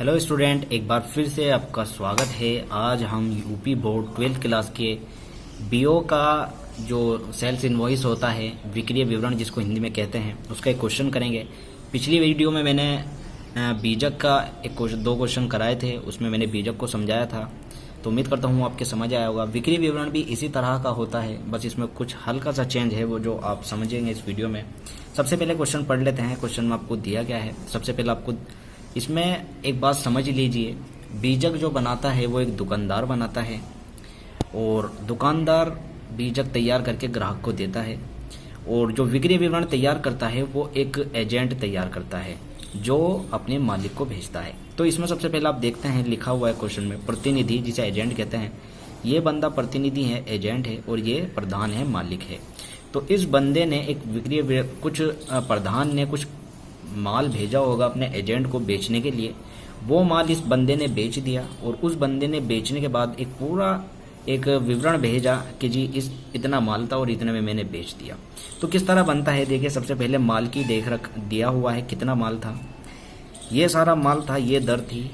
Hello student, एक बार फिर से आपका स्वागत है। आज हम यूपी बोर्ड 12th क्लास के बीओ का जो सेल्स इनवॉइस होता है, विक्रीय विवरण जिसको हिंदी में कहते हैं, उसका एक क्वेश्चन करेंगे। पिछली वीडियो में मैंने बीजक का दो क्वेश्चन कराए थे, उसमें मैंने बीजक को समझाया था, तो उम्मीद करता हूँ आपके समझ आया होगा। विक्रीय विवरण भी इसी तरह का होता है, बस इसमें कुछ हल्का सा चेंज है, वो जो आप समझेंगे इस वीडियो में। सबसे पहले क्वेश्चन पढ़ लेते हैं। क्वेश्चन में आपको दिया गया है, सबसे पहले आपको इसमें एक बात समझ लीजिए। बीजक जो बनाता है वो एक दुकानदार बनाता है, और दुकानदार बीजक तैयार करके ग्राहक को देता है, और जो विक्री विवरण तैयार करता है वो एक एजेंट तैयार करता है जो अपने मालिक को भेजता है। तो इसमें सबसे पहले आप देखते हैं, लिखा हुआ है क्वेश्चन में प्रतिनिधि, जिसे एजेंट कहते हैं। ये बंदा प्रतिनिधि है, एजेंट है, और ये प्रधान है, मालिक है। तो इस बंदे ने एक कुछ प्रधान ने कुछ माल भेजा होगा अपने एजेंट को बेचने के लिए। वो माल इस बंदे ने बेच दिया, और उस बंदे ने बेचने के बाद एक पूरा एक विवरण भेजा कि जी इतना माल था और इतने में मैंने बेच दिया। तो किस तरह बनता है, देखिए। सबसे पहले माल की देख रख दिया हुआ है, कितना माल था, ये सारा माल था, ये दर थी।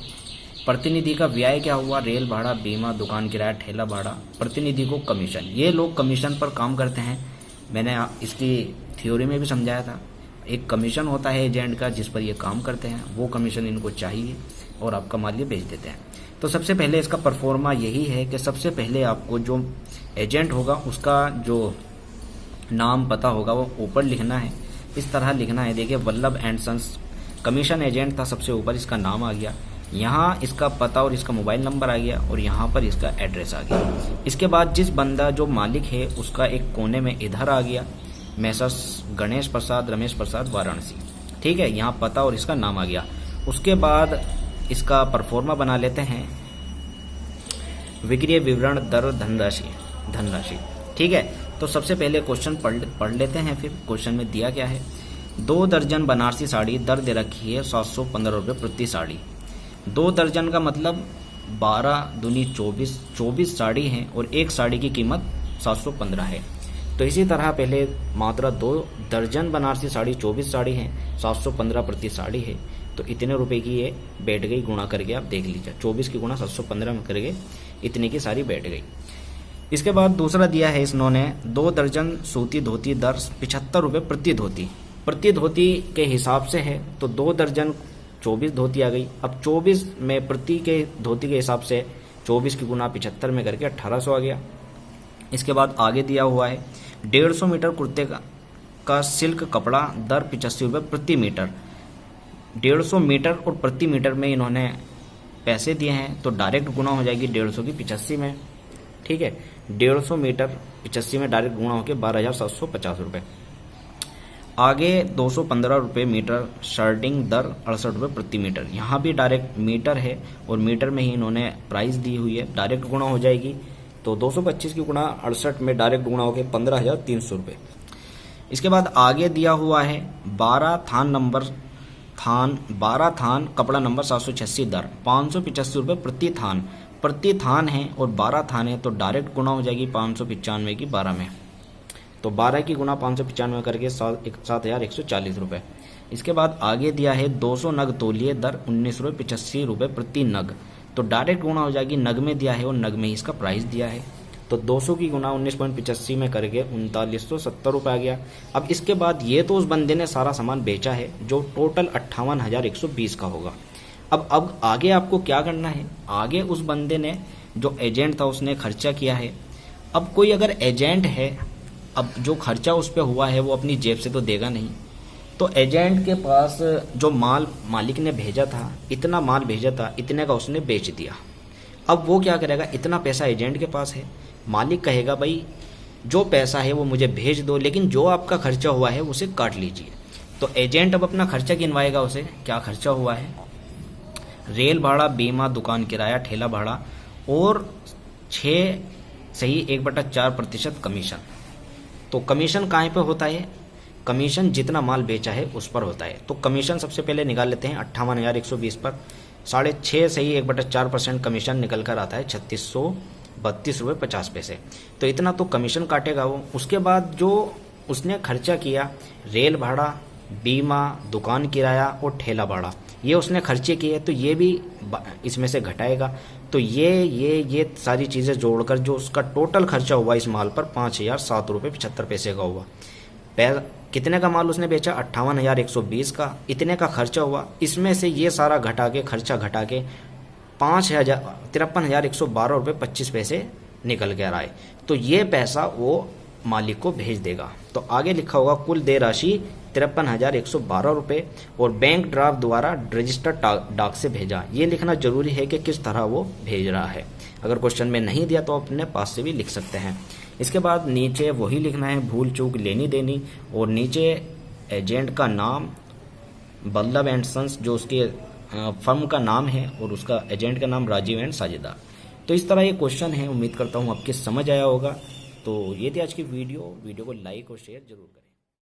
प्रतिनिधि का व्यय क्या हुआ, रेल भाड़ा, बीमा, दुकान किराया, ठेला भाड़ा, प्रतिनिधि को कमीशन। ये लोग कमीशन पर काम करते हैं, मैंने इसकी थ्योरी में भी समझाया था। एक कमीशन होता है एजेंट का, जिस पर ये काम करते हैं, वो कमीशन इनको चाहिए और आपका माल ये बेच देते हैं। तो सबसे पहले इसका परफॉर्मा यही है कि सबसे पहले आपको जो एजेंट होगा उसका जो नाम पता होगा वो ऊपर लिखना है, इस तरह लिखना है। देखिए, Vallabh and sons commission agent था, सबसे ऊपर इसका नाम आ गया, यहाँ इसका पता और इसका मोबाइल नंबर आ गया, और यहाँ पर इसका एड्रेस आ गया। इसके बाद जिस बंदा जो मालिक है उसका एक कोने में इधर आ गया, मैसर्स गणेश प्रसाद, रमेश प्रसाद, वाराणसी। ठीक है, यहाँ पता और इसका नाम आ गया। उसके बाद इसका परफॉर्मा बना लेते हैं, विक्रीय विवरण, दर, धनराशि। ठीक है, तो सबसे पहले क्वेश्चन पढ़ लेते हैं। फिर क्वेश्चन में दिया क्या है, 2 दर्जन बनारसी साड़ी, दर दे रखी है 715 रुपये प्रति साड़ी। 2 दर्जन का मतलब 12 दूनी 24 साड़ी हैं, और एक साड़ी की कीमत 715 है। तो इसी तरह पहले मात्रा 2 दर्जन बनारसी साड़ी, 24 साड़ी हैं, 715 प्रति साड़ी है, तो इतने रुपए की ये बैठ गई। गुणा करके आप देख लीजिए, 24 की गुणा 715 में करके इतने की सारी बैठ गई। इसके बाद दूसरा दिया है इन्होंने, 2 दर्जन सूती धोती, दर 75 रुपये प्रति धोती। प्रति धोती के हिसाब से है, तो 2 दर्जन 24 धोती आ गई। अब 24 में प्रति के धोती के हिसाब से 24 की गुणा 75 में करके 1800 आ गया। इसके बाद आगे दिया हुआ है, 150 मीटर कुर्ते का सिल्क कपड़ा, दर 85 रुपये प्रति मीटर। 150 मीटर और प्रति मीटर में इन्होंने पैसे दिए हैं, तो डायरेक्ट गुणा हो जाएगी 150 की 85 में। ठीक है, 150 मीटर 85 में डायरेक्ट गुणा होकर 12,750 रुपये। आगे 215 रुपये मीटर शर्टिंग, दर 68 रुपये प्रति मीटर। यहाँ भी डायरेक्ट मीटर है, और मीटर में ही इन्होंने प्राइस दी हुई है, डायरेक्ट गुणा हो जाएगी, तो 225 की गुणा 68 में डायरेक्ट गुणा होकर 15,300 रुपये। इसके बाद आगे दिया हुआ है 12 थान कपड़ा नंबर 786, दर 585 रुपये प्रति थान। प्रति थान है और 12 थान है, तो डायरेक्ट गुणा हो जाएगी 595 की 12 में, तो 12 की गुणा 595 करके 7,140 रुपये। इसके बाद आगे दिया है 200 नग तौलिए, दर 19 रुपये प्रति नग, तो डायरेक्ट गुणा हो जाएगी, नग में दिया है और नग में ही इसका प्राइस दिया है, तो 200 की गुणा 19.85 में करके 3970 रुपये आ गया। अब इसके बाद ये तो उस बंदे ने सारा सामान बेचा है, जो टोटल 58,120 का होगा। अब आगे आपको क्या करना है, आगे उस बंदे ने जो एजेंट था उसने खर्चा किया है। अब कोई अगर एजेंट है, अब जो खर्चा उस पर हुआ है वो अपनी जेब से तो देगा नहीं, तो एजेंट के पास जो माल मालिक ने भेजा था, इतना माल भेजा था, इतने का उसने बेच दिया। अब वो क्या करेगा, इतना पैसा एजेंट के पास है, मालिक कहेगा भाई जो पैसा है वो मुझे भेज दो, लेकिन जो आपका खर्चा हुआ है उसे काट लीजिए। तो एजेंट अब अपना खर्चा गिनवाएगा, उसे क्या खर्चा हुआ है, रेल भाड़ा, बीमा, दुकान किराया, ठेला भाड़ा, और 6.1/4% कमीशन। तो कमीशन कहाँ पे होता है, कमीशन जितना माल बेचा है उस पर होता है। तो कमीशन सबसे पहले निकाल लेते हैं 58,120 पर 6.1/4% कमीशन निकल कर आता है 3632 रुपये 50 पैसे। तो इतना तो कमीशन काटेगा वो। उसके बाद जो उसने खर्चा किया, रेल भाड़ा, बीमा, दुकान किराया और ठेला भाड़ा, ये उसने खर्चे किए तो ये भी इसमें से घटाएगा। तो ये सारी चीज़ें जोड़कर जो उसका टोटल खर्चा हुआ इस माल पर 5,007 रुपये 75 पैसे का हुआ। कितने का माल उसने बेचा? 58,120 का। इतने का खर्चा हुआ, इसमें से ये सारा घटा के खर्चा घटा के 53,112 रुपये 25 पैसे निकल कर आए। तो ये पैसा वो मालिक को भेज देगा। तो आगे लिखा होगा कुल देय राशि 53,112 रुपये और बैंक ड्राफ्ट द्वारा रजिस्टर्ड डाक से भेजा। ये लिखना जरूरी है कि किस तरह वो भेज रहा है। अगर क्वेश्चन में नहीं दिया तो अपने पास से भी लिख सकते हैं। इसके बाद नीचे वही लिखना है, भूल चूक लेनी देनी, और नीचे एजेंट का नाम बल्लभ एंड सन्स जो उसके फर्म का नाम है और उसका एजेंट का नाम राजीव एंड साझेदार। तो इस तरह ये क्वेश्चन है। उम्मीद करता हूँ आपके समझ आया होगा। तो ये थी आज की वीडियो को लाइक और शेयर जरूर करें।